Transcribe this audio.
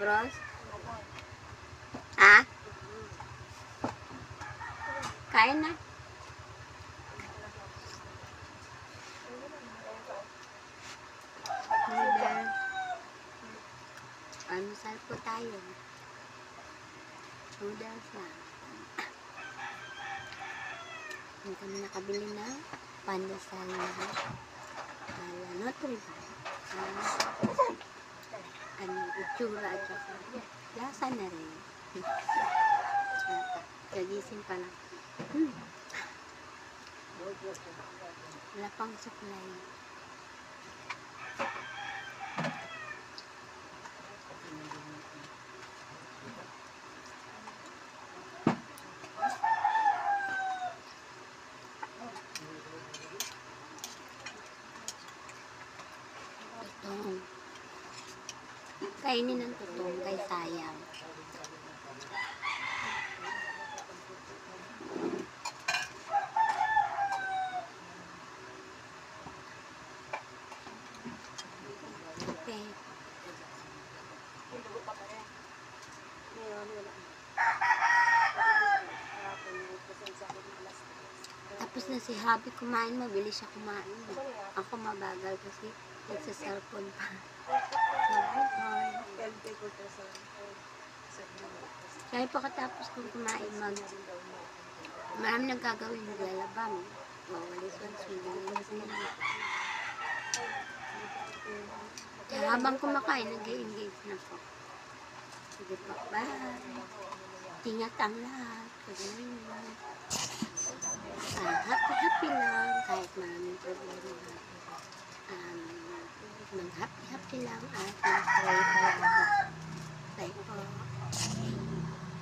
Bros? Ha? Kain na. Noodle. Almusal po tayo. Noodles lang. Hindi kami nakabili na pandesal na Nutriban. Itsura at saka lasa na rin. Kagising pa lang. Wala pang supply. Tutong. Kainin ng tutong kay sayang. Okay. Tapos na si Happy kumain, mabilis siya kumain. Ako mabagal kasi nagsa-cellphone pa. Kaya pagkatapos kong kumain, marami nang gagawin, maglalabang. Wawalis once, maglinis nila. Kaya habang kumakain, nag-i-engage na po. Sige po, bye. Ingat ang lahat. Happy-happy lang kahit maraming problema. Mag-happy-happy lang at mag-pray palagi. Bye po.